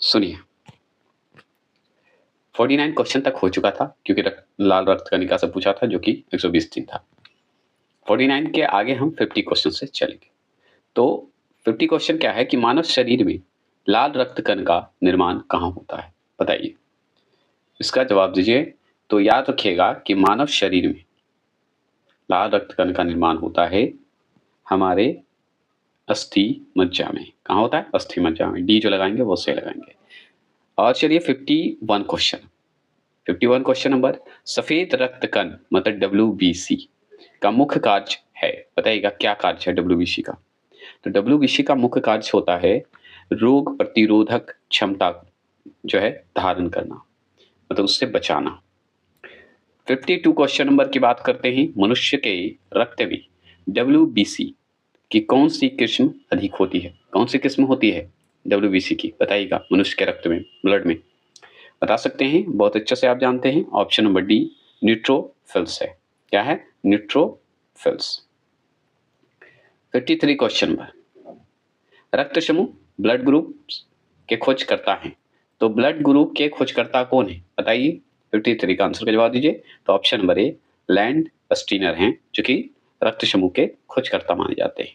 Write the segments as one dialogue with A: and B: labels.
A: सुनिए, 49 क्वेश्चन तक हो चुका था क्योंकि लाल रक्त कणिका से पूछा था जो कि 120 दिन था। 49 के आगे हम 50 क्वेश्चन से चलेंगे। तो 50 क्वेश्चन क्या है कि मानव शरीर में लाल रक्त कण का निर्माण कहाँ होता है? बताइए। इसका जवाब दीजिए। तो याद रखिएगा कि मानव शरीर में लाल रक्त कण का निर्माण होता है हमारे अस्थि मज्जा में। कहाँ होता है? अस्थि मज्जा में। डी जो लगाएंगे वो सही लगाएंगे। और चलिए 51 क्वेश्चन। 51 क्वेश्चन नंबर, सफेद रक्त कण मतलब WBC का मुख्य कार्य है। बताइएगा क्या कार्य है WBC का? तो WBC का मुख्य कार्य होता है रोग प्रतिरोधक क्षमता जो है धारण करना, मतलब उससे बचाना। 52 क्वेश्चन नंबर की बात करते हैं। मनुष्य के रक्त में WBC की कौन सी किस्म अधिक होती है? कौन सी किस्म होती है WBC की? बताइएगा। मनुष्य के रक्त में, ब्लड में बता सकते हैं, बहुत अच्छे से आप जानते हैं। ऑप्शन नंबर डी न्यूट्रोफिल्स है। क्या है? न्यूट्रोफिल्स। 53 क्वेश्चन नंबर, रक्त समूह ब्लड ग्रुप के खोज करता है। तो ब्लड ग्रुप के खोजकर्ता कौन है? बताइए। 53 का आंसर का जवाब दीजिए। तो option number a land Steiner हैं जो कि रक्त समूह के खोजकर्ता माने जाते हैं।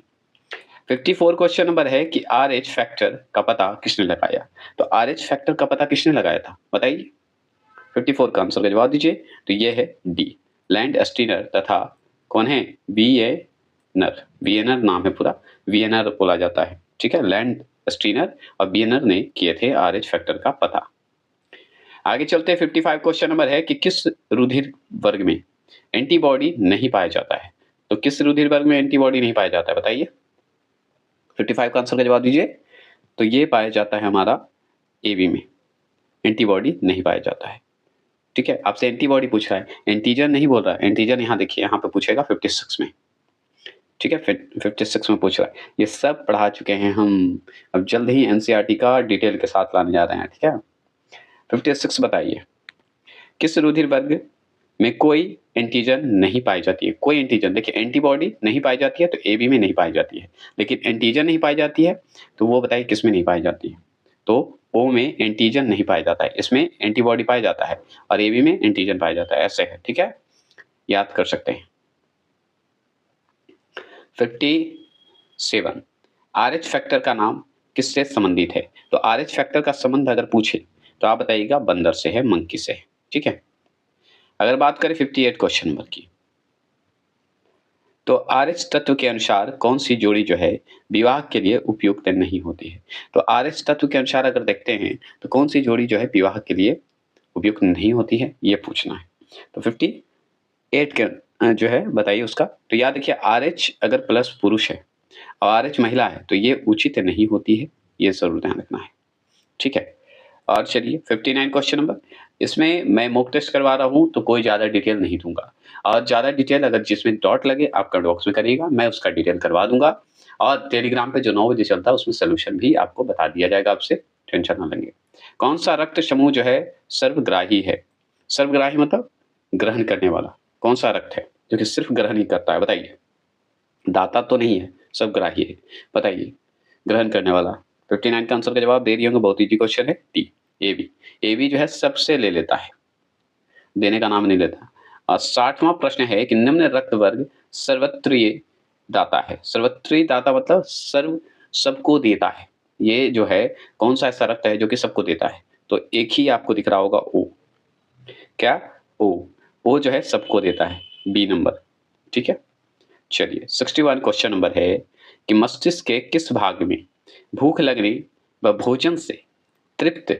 A: 54 क्वेश्चन नंबर है कि RH फैक्टर का पता किसने लगाया? तो RH फैक्टर का पता किसने लगाया था? बताइए। 54 का आंसर का जवाब दीजिए। तो ये है डी लैंड स्टीनर तथा कौन है? वियनर। वियनर नाम है पूरा, वियनर बोला जाता है। ठीक है, लैंड स्टीनर और वियनर ने किए थे RH फैक्टर का पता। आगे चलते हैं। 55 क्वेश्चन नंबर है कि किस रुधिर वर्ग में एंटीबॉडी नहीं पाया जाता है? तो किस रुधिर वर्ग में एंटीबॉडी नहीं पाया जाता है? बताइए। 55 का आंसर का जवाब दीजिए। तो ये पाया जाता है हमारा AB में, एंटीबॉडी नहीं पाया जाता है। ठीक है, आपसे एंटीबॉडी पूछ रहा है, एंटीजन नहीं बोल रहा है। एंटीजन यहाँ देखिए, यहाँ पे पूछेगा 56 में। ठीक है, 56 में पूछ रहा है। ये सब पढ़ा चुके हैं हम, अब जल्द ही NCERT का डिटेल के साथ लाने जा रहे हैं। ठीक है, 56 बताइए, किस रुधिर वर्ग में कोई एंटीजन नहीं पाई जाती है? कोई एंटीजन, देखिए एंटीबॉडी नहीं पाई जाती है तो AB में नहीं पाई जाती है, लेकिन एंटीजन नहीं पाई जाती है तो वो बताइए किस में नहीं पाई जाती है? तो O में एंटीजन नहीं पाया जाता है, इसमें एंटीबॉडी पाया जाता है, और AB में एंटीजन पाया जाता है। ऐसे है। ठीक है, याद कर सकते हैं। 57, RH फैक्टर का नाम किससे संबंधित है? तो RH फैक्टर का संबंध अगर पूछे तो आप बताइएगा बंदर से है, मंकी से है। ठीक है, अगर बात करें 58 क्वेश्चन नंबर की, तो RH तत्व के अनुसार कौन सी जोड़ी जो है विवाह के लिए उपयुक्त नहीं होती है? तो RH तत्व के अनुसार अगर देखते हैं तो कौन सी जोड़ी जो है विवाह के लिए उपयुक्त नहीं होती है, ये पूछना है। तो 58 के जो है बताइए उसका। तो याद रखिए, RH अगर प्लस पुरुष है और RH महिला है तो ये उचित नहीं होती है, ये जरूर ध्यान रखना है। ठीक है, और चलिए 59 क्वेश्चन नंबर, इसमें मैं मॉक टेस्ट करवा रहा हूँ तो कोई ज़्यादा डिटेल नहीं दूंगा, और ज़्यादा डिटेल अगर जिसमें डॉट लगे आप कमेंट बॉक्स में करिएगा, मैं उसका डिटेल करवा दूंगा। और टेलीग्राम पे जो 9 बजे चलता है उसमें सोल्यूशन भी आपको बता दिया जाएगा, आपसे टेंशन ना लेंगे। कौन सा रक्त समूह जो है सर्वग्राही है? सर्वग्राही मतलब ग्रहण करने वाला। कौन सा रक्त है जो कि सिर्फ ग्रहण ही करता है? बताइए। दाता तो नहीं है, सर्वग्राही है। बताइए, ग्रहण करने वाला। 59 का आंसर का जवाब दे दिए होंगे, बहुत इजी क्वेश्चन है। T AB। AB जो है सबसे ले लेता है, देने का नाम नहीं लेता। और 60वां प्रश्न है कि निम्न रक्त वर्ग सर्वत्रीय दाता है। सर्वत्रीय दाता मतलब सर्व, सबको देता है। ये जो है कौन सा ऐसा रक्त है जो कि सबको देता है? तो एक ही आपको दिख रहा होगा, O। क्या? O जो है सबको देता है, B नंबर। ठीक है, चलिए 61 क्वेश्चन नंबर है कि मस्तिष्क के किस भाग में भूख लगने व भोजन से तृप्त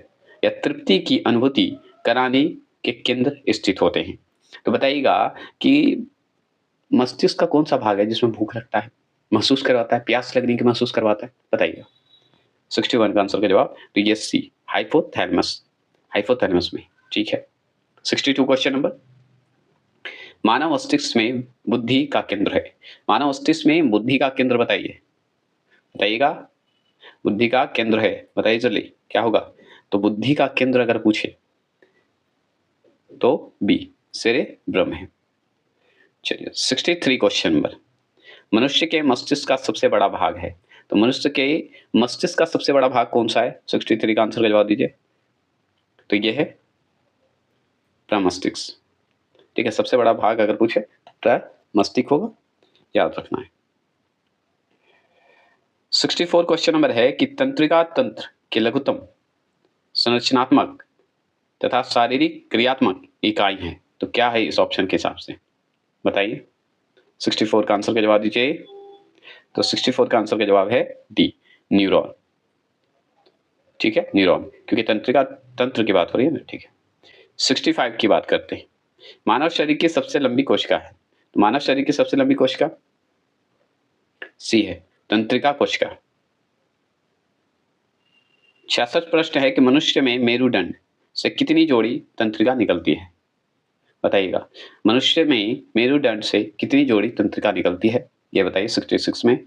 A: या तृप्ति की अनुभूति कराने के केंद्र स्थित होते हैं? तो बताइएगा कि मस्तिष्क का कौन सा भाग है जिसमें भूख लगता है, महसूस करवाता है, प्यास लगने की महसूस करवाता है? बताइएगा। 61 का आंसर का जवाब तो ये C हाइपोथैलेमस। हाइपोथैलेमस में। ठीक है, 62 क्वेश्चन नंबर, मानव मस्तिष्क में बुद्धि का केंद्र है। मानव मस्तिष्क में बुद्धि का केंद्र बताइए। बताइएगा, बुद्धि का केंद्र है, बताइए जल्दी क्या होगा? तो बुद्धि का केंद्र अगर पूछे तो B सेरेब्रम है। चलिए 63 क्वेश्चन नंबर, मनुष्य के मस्तिष्क का सबसे बड़ा भाग है। तो मनुष्य के मस्तिष्क का सबसे बड़ा भाग कौन सा है? 63 का आंसर का जवाब दीजिए। तो ये है प्रमस्तिष्क। ठीक है, सबसे बड़ा भाग अगर पूछे प्रमस्तिष्क होगा, याद रखना है। 64 क्वेश्चन नंबर है कि तंत्रिका तंत्र के लघुत्तम संरचनात्मक तथा शारीरिक क्रियात्मक इकाई है, तो क्या है इस ऑप्शन के हिसाब से? बताइए। 64 का आंसर का जवाब दीजिए। तो 64 का आंसर का जवाब है डी, न्यूरॉन। ठीक है, न्यूरॉन, क्योंकि तंत्रिका तंत्र की बात हो रही है ना। ठीक है, 65 की बात करते हैं। मानव शरीर की सबसे लंबी कोशिका है, तो मानव शरीर की सबसे लंबी कोशिका सी है, तंत्रिका कोशिका। 66 प्रश्न है कि मनुष्य में मेरुदंड से कितनी जोड़ी तंत्रिका निकलती है? बताइएगा, मनुष्य में मेरुदंड से कितनी जोड़ी तंत्रिका निकलती है, ये बताइए 66 में।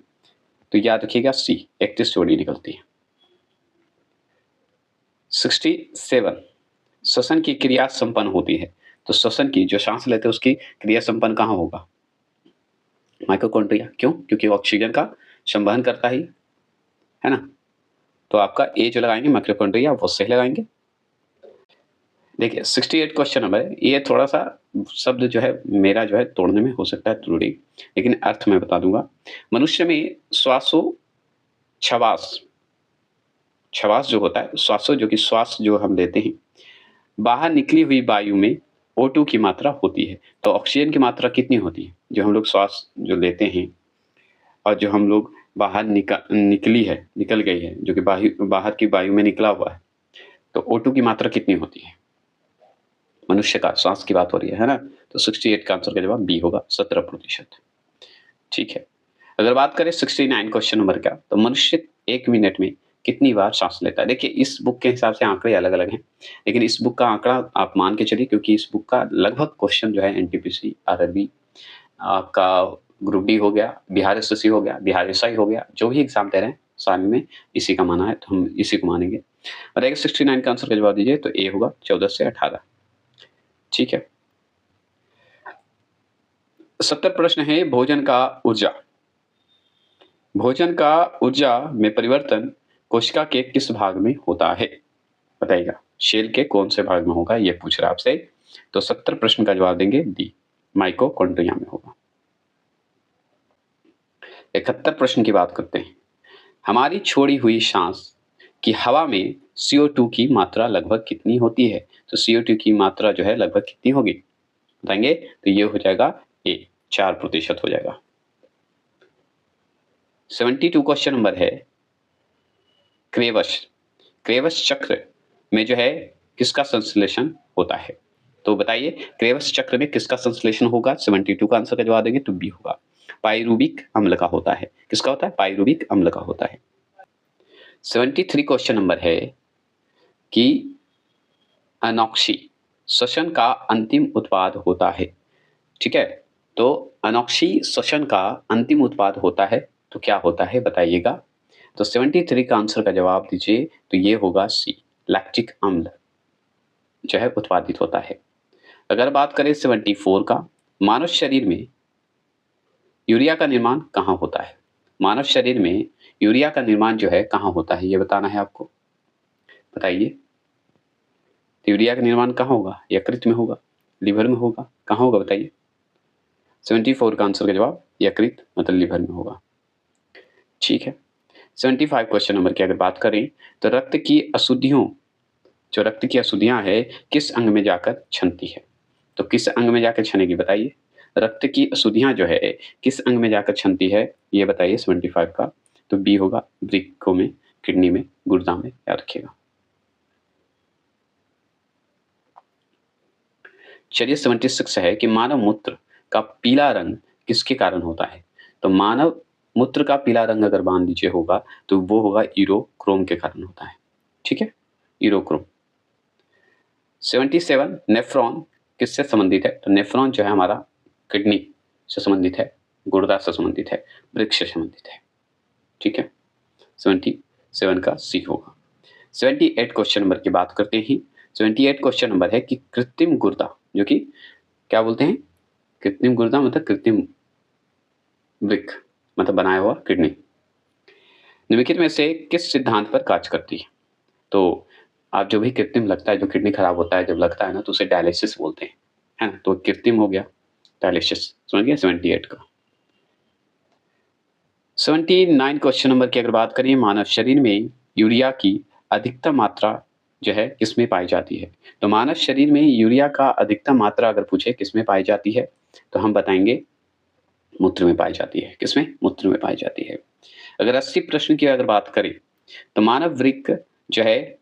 A: तो याद रखिएगा सी, 31 जोड़ी निकलती है। 67 श्वसन की क्रिया संपन्न होती है, तो श्वसन की जो सांस लेते हैं उसकी क्रिया संपन्न कहाँ होगा? माइटोकॉन्ड्रिया। क्यों? क्योंकि वो ऑक्सीजन का संवहन करता ही है ना। तो आपका ए जो लगाएंगे माइटोकॉन्ड्रिया वो सही लगाएंगे। देखिए 68 क्वेश्चन नंबर है, ये थोड़ा सा शब्द जो है मेरा जो है तोड़ने में हो सकता है त्रुटि, लेकिन अर्थ मैं बता दूंगा। मनुष्य में श्वास जो होता है, जो कि श्वास जो हम लेते हैं, बाहर निकली हुई वायु में O2 की मात्रा होती है। तो ऑक्सीजन की मात्रा कितनी होती है जो हम लोग श्वास जो लेते हैं, और जो हम लोग बाहर निकल गई है, जो कि बाहर की वायु में निकला हुआ है, तो O2 की मात्रा कितनी होती है? मनुष्य का श्वास की बात हो रही है ना। तो 68 का आंसर का जवाब बी होगा, 17%। ठीक है, अगर बात करें 69 क्वेश्चन नंबर का, तो मनुष्य 1 मिनट में कितनी बार सांस लेता है? देखिए इस बुक के हिसाब से आंकड़े अलग अलग हैं, लेकिन इस बुक का आंकड़ा आप मान के चलिए, क्योंकि इस बुक का लगभग क्वेश्चन जो है एनटीपीसी, आरआरबी, आपका ग्रुप डी हो गया, बिहार एसएससी हो गया, बिहार एसआई हो गया, जो भी एग्जाम दे रहे हैं साल में इसी का माना है, तो हम इसी को मानेंगे। बताइए 69 का आंसर का जवाब दीजिए। तो ए होगा 14 से 18। ठीक है, 70 प्रश्न है भोजन का ऊर्जा में परिवर्तन कोशिका के किस भाग में होता है? बताइएगा, शेल के कौन से भाग में होगा, ये पूछ रहा है आपसे। तो 70 प्रश्न का जवाब देंगे डी, माइटोकॉन्ड्रिया में होगा। 71 प्रश्न की बात करते हैं। हमारी छोड़ी हुई सांस की हवा में CO2 की मात्रा लगभग कितनी होती है? तो CO2 की मात्रा जो है लगभग कितनी होगी बताएंगे? तो ये हो जाएगा ए, 4% हो जाएगा। 72 क्वेश्चन नंबर है, क्रेवस चक्र में जो है किसका संश्लेषण होता है? तो बताइए क्रेवस चक्र में किसका संश्लेषण होगा? 72 का आंसर का जवाब देंगे तो बी होगा, पाइरुविक अम्ल का होता है। किसका होता है? पाइरुविक अम्ल का होता है। 73 क्वेश्चन नंबर है कि अनॉक्सी श्वसन का अंतिम उत्पाद होता है। ठीक है, तो अनॉक्सी श्वसन का अंतिम उत्पाद होता है, तो क्या होता है बताइएगा। तो 73 का आंसर का जवाब दीजिए। तो ये होगा सी, लैक्टिक अम्ल जो है उत्पादित होता है। अगर बात करें 74 का, मानव शरीर में यूरिया का निर्माण कहाँ होता है? मानव शरीर में यूरिया का निर्माण जो है कहाँ होता है, ये बताना है आपको। बताइए, तो यूरिया का निर्माण कहाँ होगा? यकृत में होगा, लीवर में होगा, कहाँ होगा बताइए। 74 का आंसर का जवाब यकृत मतलब लीवर में होगा। ठीक है, 75 क्वेश्चन नंबर की अगर बात करें, तो रक्त की अशुद्धियां है किस अंग में जाकर छनती है? तो किस अंग में जाकर छनेगी बताइए। रक्त की अशुद्धियां जो है किस अंग में जाकर छनती है, ये बताइए 75 का। तो बी होगा, वृक्कों में, किडनी में, गुर्दा में, याद रखिएगा। चलिए 76 है कि मानव मूत्र का पीला रंग किसके कारण होता है? तो मानव मूत्र का पीला रंग अगर मान लीजिए होगा, तो वो होगा यूरोक्रोम के कारण होता है। ठीक है, यूरोक्रोम। 77 नेफ्रॉन किससे संबंधित है? तो नेफ्रॉन जो है हमारा किडनी से संबंधित है, गुर्दा से संबंधित है, वृक्क से संबंधित है। ठीक है, 77 का सी होगा। 78 क्वेश्चन नंबर की बात करते हैं। 78 क्वेश्चन नंबर है कि कृत्रिम गुर्दा, जो कि क्या बोलते हैं? कृत्रिम गुर्दा मतलब कृत्रिम वृक्क मतलब बनाया हुआ किडनी। निम्नलिखित में से किस सिद्धांत पर कार्य करती है? तो आप जो भी कृत्रिम लगता है, जो किडनी खराब होता है, जब लगता है ना, तो उसे डायलिसिस बोलते हैं, है ना? तो कृत्रिम हो गया डायलिसिस, समझ गए? 78 का। 79 क्वेश्चन नंबर की अगर बात करें, मानव शरीर में यूरिया की अधिकतम मात्रा जो है किसमें पाई जाती है? तो मानव शरीर में यूरिया का अधिकतम मात्रा अगर पूछे किसमें पाई जाती है, तो हम बताएँगे मूत्र में पाई जाती है। किसमें? मूत्र में पाई जाती है। अगर 80 प्रश्न की अगर बात करें, तो मानव वृक्क जो है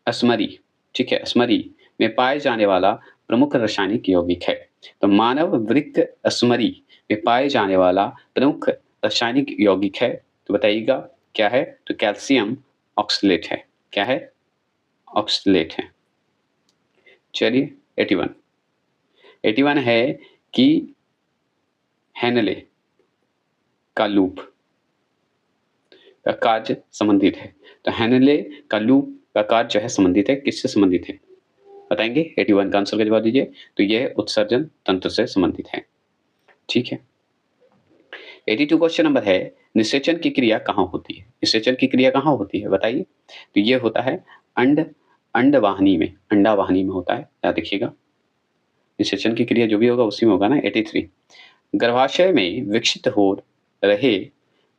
A: अस्मरी, ठीक है? अस्मरी में पाए जाने वाला प्रमुख रासायनिक यौगिक है। तो मानव वृक्क अस्मरी में पाए जाने वाला प्रमुख रासायनिक यौगिक है, तो बताइएगा क्या है? तो कैल्शियम ऑक्सलेट है। क्या है? ऑक्सलेट है। चलिए 81 81 है कि हेनले का लूप का कार्य संबंधित है। तो हेनले का लूप का कार्य जो है संबंधित है, किससे संबंधित है? बताएँगे? 81 का आंसर का जवाब दीजिए। तो यह उत्सर्जन तंत्र से संबंधित है। ठीक है। 82 क्वेश्चन नंबर है, निषेचन की क्रिया कहाँ होती है? निषेचन की क्रिया कहाँ होती है बताइए? तो ये होता है अंडवाहिनी में, अंडावाहिनी में होता है। याद रखिएगा। निषेचन की क्रिया जो भी होगा उसी में होगा ना। 83 गर्भाशय में विकसित हो रहे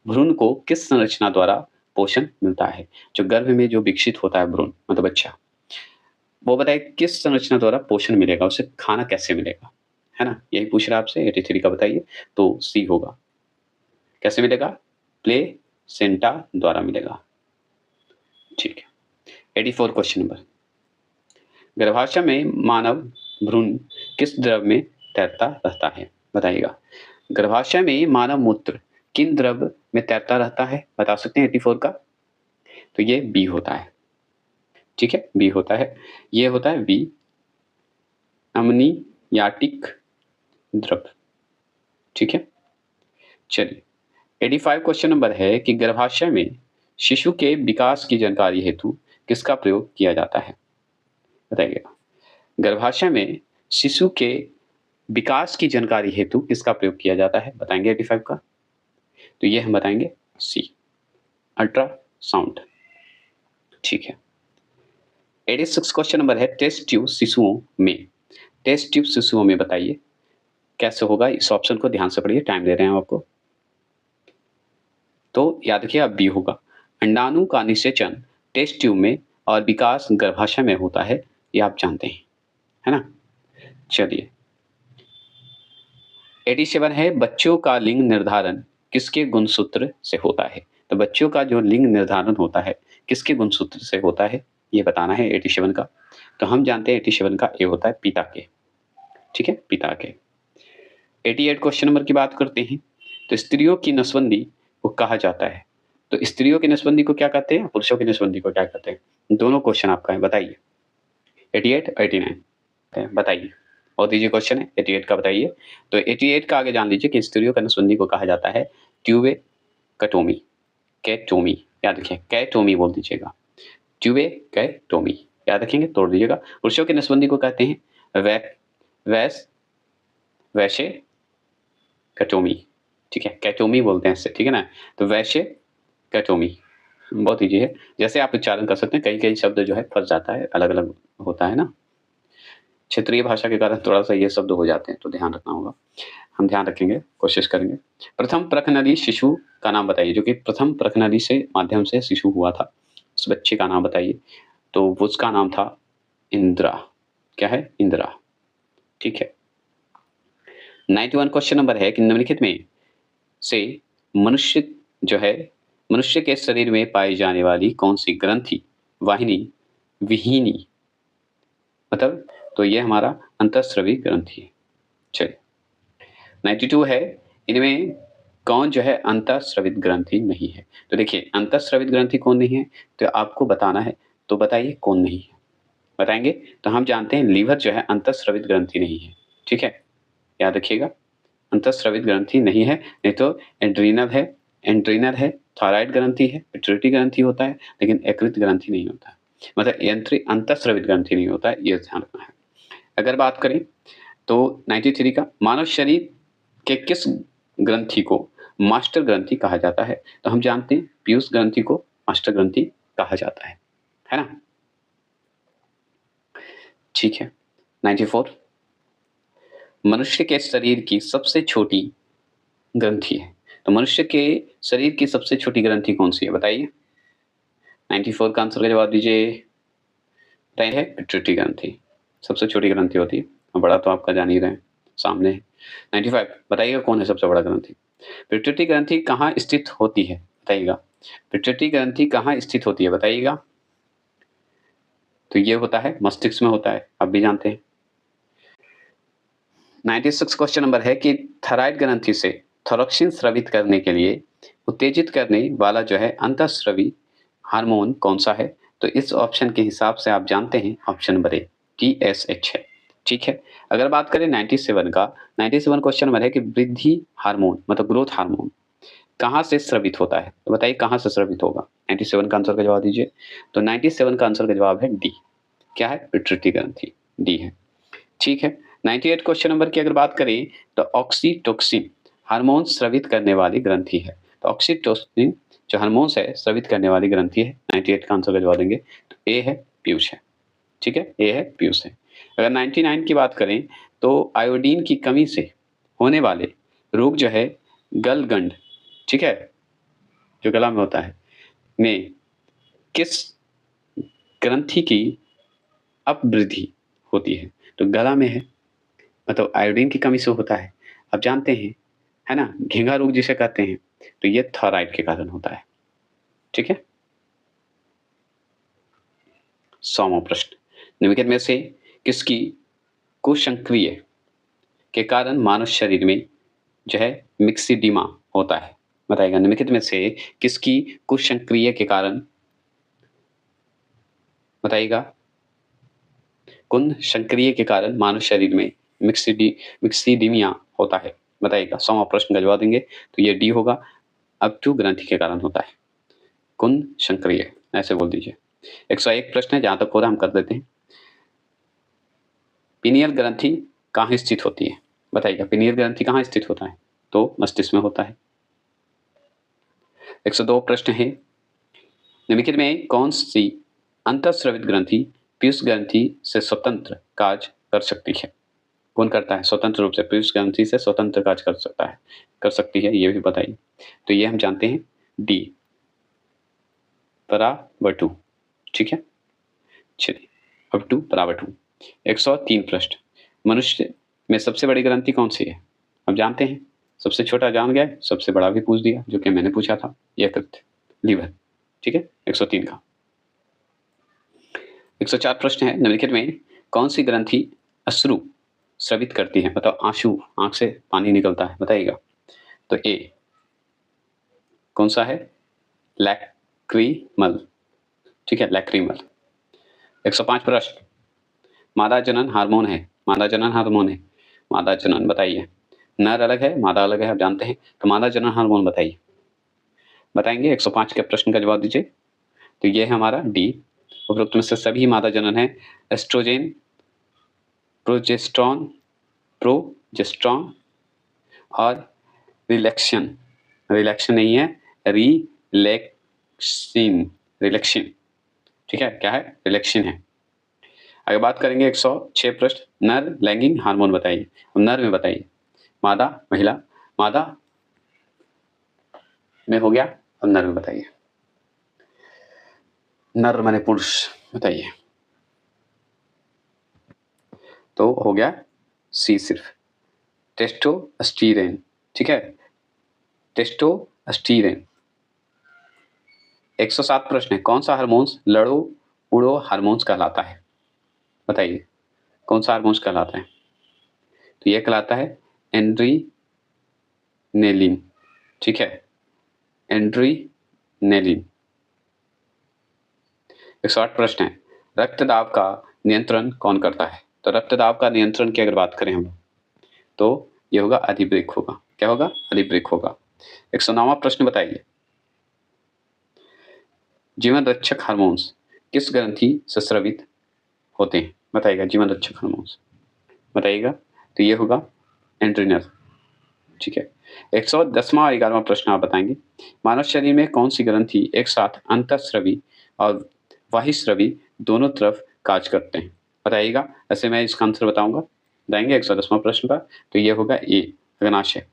A: भ्रूण को किस संरचना द्वारा पोषण मिलता है? जो गर्भ में जो विकसित होता है भ्रूण, मतलब बच्चा, वो बताइए किस संरचना द्वारा पोषण मिलेगा, उसे खाना कैसे मिलेगा, है ना? यही पूछ रहा है आपसे। 83 का बताइए। तो सी होगा। कैसे मिलेगा? प्लेसेंटा द्वारा मिलेगा। ठीक है। 84 क्वेश्चन नंबर, गर्भाशय में मानव भ्रूण किस द्रव में तैरता रहता है? बताइएगा। गर्भाशय में मानव मूत्र किन द्रव में तैरता रहता है? बता सकते हैं 84 का? तो ये बी होता है। ठीक है, बी होता है। ये होता है बी, अमनियाटिक द्रव। ठीक है। चलिए 85 क्वेश्चन नंबर है कि गर्भाशय में शिशु के विकास की जानकारी हेतु किसका प्रयोग किया जाता है? बताइएगा। गर्भाशय में शिशु के विकास की जानकारी हेतु किसका प्रयोग किया जाता है? बताएंगे 85 का? तो ये हम बताएंगे सी, अल्ट्रासाउंड। ठीक है। 86 क्वेश्चन नंबर है, टेस्ट ट्यूब शिशुओं में, टेस्ट ट्यूब शिशुओं में बताइए कैसे होगा? इस ऑप्शन को ध्यान से पढ़िए, टाइम दे रहे हैं आपको। तो याद रखिए अब बी होगा। अंडाणु का निषेचन टेस्ट ट्यूब में और विकास गर्भाशय में होता है, ये आप जानते हैं, है ना? चलिए 87 है, बच्चों का लिंग निर्धारण किसके गुणसूत्र से होता है? तो बच्चों का जो लिंग निर्धारण होता है किसके गुणसूत्र से होता है, ये बताना है 87 का। तो हम जानते हैं 87 का ए होता है पिता के। ठीक है, पिता के। 88 क्वेश्चन नंबर की बात करते हैं, तो स्त्रियों की नसबंदी को कहा जाता है। तो स्त्रियों की नसबंदी को क्या कहते हैं, पुरुषों की नसबंदी को क्या कहते हैं? दोनों क्वेश्चन आपका है, बताइए। 88 89 बताइए। और दीजिए क्वेश्चन है 88 का बताइए। तो 88 का आगे जान लीजिए कि स्त्रियों की नसबंदी को कहा जाता है ट्यूबेक्टोमी, कैटोमी। याद रखिए, कैटोमी बोल दीजिएगा, ट्यूबेक्टोमी याद रखेंगे, तोड़ दीजिएगा। पुरुषों की नसबंदी को कहते हैं वैसे कैटोमी। ठीक है, कैटोमी बोलते हैं इससे, ठीक है ना? तो वैसे कैटोमी बहुत ईजी है, जैसे आप उच्चारण कर सकते हैं। कई कई शब्द जो है फंस जाता है, अलग अलग होता है ना, क्षेत्रीय भाषा के कारण थोड़ा सा ये शब्द हो जाते हैं, तो ध्यान रखना होगा। हम ध्यान रखेंगे, कोशिश करेंगे। प्रथम प्रखनली शिशु का नाम बताइए, जो कि प्रथम प्रखनली से माध्यम से शिशु हुआ था, उस बच्चे का नाम बताइए। तो उसका नाम था इंदिरा। क्या है? इंदिरा। ठीक है। 91 क्वेश्चन नंबर है कि निम्नलिखित में से मनुष्य जो है, मनुष्य के शरीर में पाई जाने वाली कौन सी ग्रंथि वाहिनी विहीनी, मतलब तो ये हमारा अंतःस्रवी ग्रंथि है। चलिए 92 है, इनमें कौन जो है अंतःस्रवित ग्रंथि नहीं है? तो देखिए अंतःस्रवित ग्रंथि कौन नहीं है, तो आपको बताना है। तो बताइए कौन नहीं है, बताएंगे। तो हम जानते हैं लीवर जो है अंतःस्रवित ग्रंथि नहीं है। ठीक है, याद रखिएगा, अंतःस्रवित ग्रंथि नहीं है। नहीं तो एड्रीनल है, एंड्रीनल है, थायराइड ग्रंथि है, पिट्यूटरी ग्रंथि होता है, लेकिन यकृत ग्रंथि नहीं होता है, मतलब अंतःस्रवित ग्रंथि नहीं होता है, ये ध्यान रखना है। अगर बात करें तो 93 का, मानव शरीर के किस ग्रंथि को मास्टर ग्रंथि कहा जाता है। तो हम जानते हैं पीयूष ग्रंथि को मास्टर ग्रंथि कहा जाता है ना? ठीक है। 94 मनुष्य के शरीर की सबसे छोटी ग्रंथि है। तो मनुष्य के शरीर की सबसे छोटी ग्रंथि कौन सी है बताइए? 94 का आंसर का जवाब दीजिए। बताइए, पिट्यूटरी ग्रंथि सबसे छोटी ग्रंथि होती है। बड़ा तो आपका जान ही रहे हैं, सामने है। 95 बताइएगा कौन है सबसे बड़ा ग्रंथि? पिट्यूटरी ग्रंथि कहाँ स्थित होती है बताइएगा? पिट्यूटरी ग्रंथि कहाँ स्थित होती है बताइएगा? तो ये होता है मस्तिष्क में होता है, आप भी जानते हैं। 96 क्वेश्चन नंबर है कि थायराइड ग्रंथि से थायरोक्सिन स्रावित करने के लिए उत्तेजित करने वाला जो है अंतःस्रावी हार्मोन कौन सा है? तो इस ऑप्शन के हिसाब से आप जानते हैं ऑप्शन नंबर ए TSH है। ठीक है। अगर बात करें 97 का, 97 क्वेश्चन नंबर है कि वृद्धि हार्मोन मतलब ग्रोथ हार्मोन कहाँ से स्रावित होता है? तो बताइए कहाँ से स्रावित होगा? 97 का आंसर का जवाब दीजिए। तो 97 का आंसर का जवाब है डी। क्या है? पिट्यूटरी ग्रंथि, डी है। ठीक है। 98 क्वेश्चन नंबर की अगर बात करें तो ऑक्सीटोसिन हार्मोन स्रावित करने वाली ग्रंथि है। तो ऑक्सीटोसिन जो हार्मोन्स है स्रावित करने वाली ग्रंथि है। 98 का आंसर का जवाब देंगे तो ए है पीयूष है। ठीक है, ए है पीयूष है। अगर 99 की बात करें तो आयोडीन की कमी से होने वाले रोग जो है गलगंड, ठीक है, जो गला में होता है, में किस ग्रंथि की अपवृद्धि होती है? तो गला में है, मतलब आयोडीन की कमी से होता है। आप जानते हैं, है ना, घेंघा रोग जिसे कहते हैं, तो ये थायराइड के कारण होता है। ठीक है। 100वां प्रश्न, निम्नलिखित में से किसकी कुसंक्रिय के कारण मानव शरीर में जो है मिक्सिडिमा होता है? बताइएगा निम्नलिखित में से किसकी कुसंक्रिय के कारण, बताइएगा कुन संक्रिय के कारण मानव शरीर में मिक्सिडीमिया होता है? बताइएगा। 100वां प्रश्न का जवाब देंगे तो ये डी होगा, अपटू ग्रंथि के कारण होता है। कुन संक्रिय ऐसे बोल दीजिए। 101 प्रश्न है, जहां तक हो रहा हम कर देते हैं। पीनियल ग्रंथि कहाँ स्थित होती है? बताइएगा पीनियल ग्रंथि कहाँ स्थित होता है? तो मस्तिष्क में होता है। 102 प्रश्न है, निम्नलिखित में कौन सी अंतःस्रावित ग्रंथि पीयूष ग्रंथि से स्वतंत्र कार्य कर सकती है? कौन करता है स्वतंत्र रूप से? पीयूष ग्रंथि से स्वतंत्र कार्य कर सकता है, कर सकती है, ये भी बताइए। तो ये हम जानते हैं डी पराबटू। ठीक है, चलिए अब टू पराबटू। 103 प्रश्न, मनुष्य में सबसे बड़ी ग्रंथि कौन सी है? अब जानते हैं। सबसे छोटा जान गए, सबसे बड़ा भी पूछ दिया, जो कि मैंने पूछा था, यकृत, लीवर। ठीक है, 103 का। 104 प्रश्न है, निम्नलिखित में कौन सी ग्रंथि अश्रु स्रावित करती है? मतलब आंसू, आंख से पानी निकलता है, बताइएगा। तो ए कौन सा है? लैक्रीमल। ठीक है, लैक्रीमल। 105 प्रश्न, मादा जनन हार्मोन है, मादा जनन हार्मोन है, मादा जनन बताइए। नर अलग है, मादा अलग है, आप जानते हैं, तो मादा जनन हार्मोन बताइए, बताएंगे। 105 के प्रश्न का जवाब दीजिए। तो ये है हमारा डी, उपरोक्त में से सभी मादा जनन है। एस्ट्रोजेन, प्रोजेस्ट्रॉन, प्रोजेस्ट्रॉन और रिलैक्शन, रिलैक्शन नहीं है, रिलैक्सिन, रिलैक्सिन। ठीक है, क्या है? रिलैक्सिन है। आगे बात करेंगे 106 प्रश्न, नर लैंगिक हार्मोन बताइए, नर में बताइए, मादा महिला, मादा में हो गया, अब नर में बताइए, नर माने पुरुष, बताइए। तो हो गया सी सिर्फ, टेस्टोस्टेरोन। ठीक है, टेस्टोस्टेरोन। 107 प्रश्न है, कौन सा हार्मोन्स लड़ो उड़ो हार्मोन्स कहलाता है? बताइए कौन सा हार्मोन्स कहलाता है? तो यह कहलाता है एंड्रीनेलिन। ठीक है, एंड्रीनेलिन। 108 प्रश्न है, रक्तदाब का नियंत्रण कौन करता है? तो रक्तदाब का नियंत्रण की अगर बात करें हम, तो ये होगा अधिब्रेक होगा। क्या होगा? अधिब्रेक होगा। 109वां प्रश्न बताइए, जीवन रक्षक हार्मोन्स किस ग्रंथि से स्रावित होते हैं? बताइएगा जीवन रक्षक हार्मोन्स, बताइएगा। तो ये होगा एड्रिनल। ठीक है, 110वां और 11वां प्रश्न आप बताएँगे। मानव शरीर में कौन-सी ग्रंथि एक साथ अंतःस्रवी और बहिःस्रवी दोनों तरफ कार्य करते हैं? बताइएगा। ऐसे मैं इसका आंसर बताऊँगा। बताएँगे 110वां प्रश्न का, तो ये होगा ए, अग्नाशय।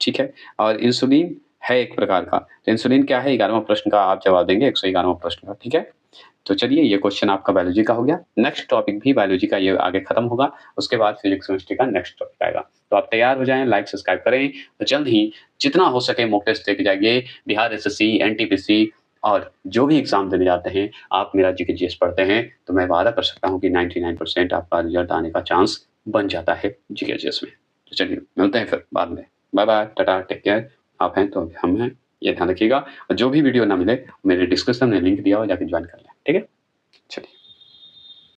A: ठीक है? और इंसुलिन है एक प्रकार का, तो इंसुलिन क्या है? 11वां प्रश्न का आप जवाब देंगे 111वां प्रश्न का, ठीक है? तो चलिए ये क्वेश्चन आपका बायोलॉजी का हो गया। नेक्स्ट टॉपिक भी बायोलॉजी का ये आगे खत्म होगा, उसके बाद फिजिक्स केमिस्ट्री का नेक्स्ट टॉपिक आएगा। तो आप तैयार हो जाएँ, लाइक सब्सक्राइब करें, तो जल्द ही जितना हो सके मॉक टेस्ट देके जाइए, बिहार एसएससी, एनटीपीसी और जो भी एग्ज़ाम देने जाते हैं, आप मेरा जीके जीएस पढ़ते हैं, तो मैं वादा कर सकता हूँ कि 99% आपका रिज़ल्ट आने का चांस बन जाता है जीके जीएस में। तो चलिए मिलते हैं फिर बाद में। Bye bye, tata, take care. आप हैं तो हम हैं, ये ध्यान रखिएगा और जो भी वीडियो ना मिले, मेरे डिस्क्रिप्शन में लिंक दिया हुआ है, जाके जॉइन कर लें, ठीक है? चलिए।